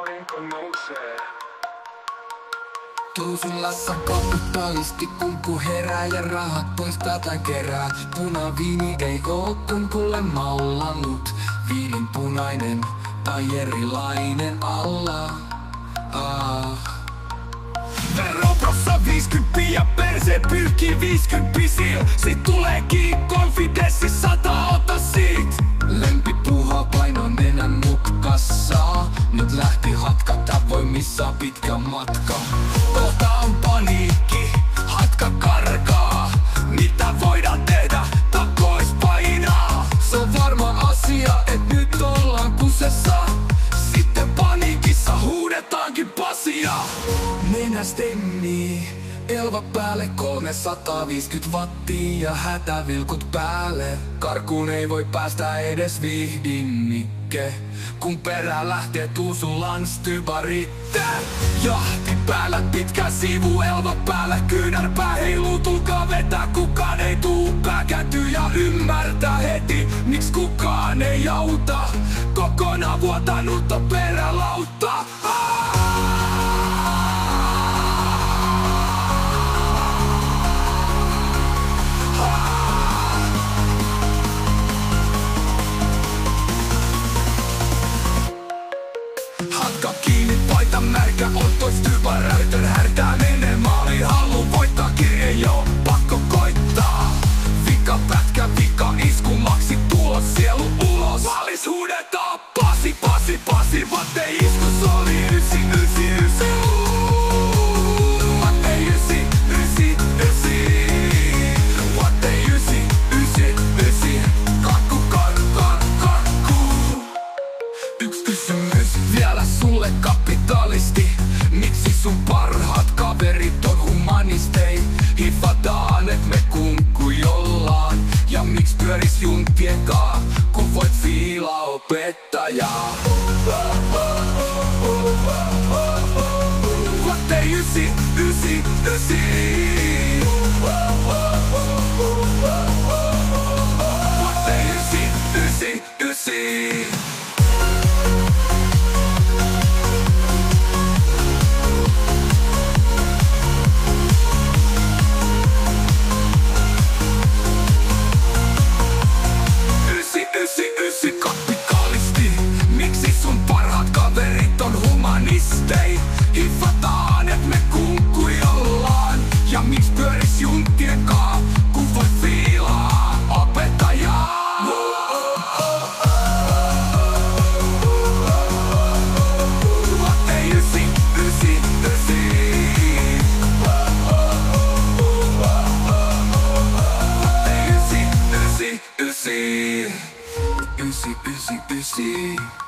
aurinko nousee. Tuusulassa kapitalisti kumpu herää ja rahat pois päältä kerää. Punaviini ei oo kumpulle mallannut. Viinin punainen tai erilainen alla. Veroprossa 50 ja perse pyrkii 50 sil. Sit tuleekin konfidenssi 100, ota sit. Lempi puha paino nenän mutkassa. Nyt lähti hatkata, voi missä pitkä matka. Kohta on paniikki, hatka karkaa. Mitä voidaan tehdä, takois painaa. Se on varma asia, et nyt ollaan kusessa. Sitten paniikissa huudetaankin pasia. Nenä stemmii, elva päälle 350 wattia ja hätävilkut päälle. Karkuun ei voi päästä edes vihdinnikke. Kun perään lähtee Tuusulan stybaritte. Jahti päällä pitkä sivu, elva päällä kyynärpää heiluu. Tulkaa vetää, kukaan ei tuu. Pää kääntyy ja ymmärtää heti, miksi kukaan ei auta. Kokonaan vuotanutta perälautta. Hatka kiinni, paita märkä, on toi stybaräytön härtää. Menee maaliin, haluu voittaa, kirje joo, pakko koittaa. Vika pätkä, vika isku, maksi tulos, sielu ulos. Maalis huudetaan, pasi, pasi, pasi, vatte iskus oli 999. Vatte 999. Vatte 999. Kakku, kakku. Yks kysymys vielä sulle kapitalisti. Miksi sun parhaat kaverit on humanistei? Hiffataan et me kunkkujollaan. Ja miks pyöris junttien kaa, kun voit fiilaa opettajaa? Vatte 999. Vatte 999. Kapitalisti, miksi sun parhaat kaverit on humanistei? Hiffataan et me kunkkujollaan. Ja miks pyöris junttien kaa, kun voi fiilaa opettajaa? Vatte 999. Vatte 999. 999.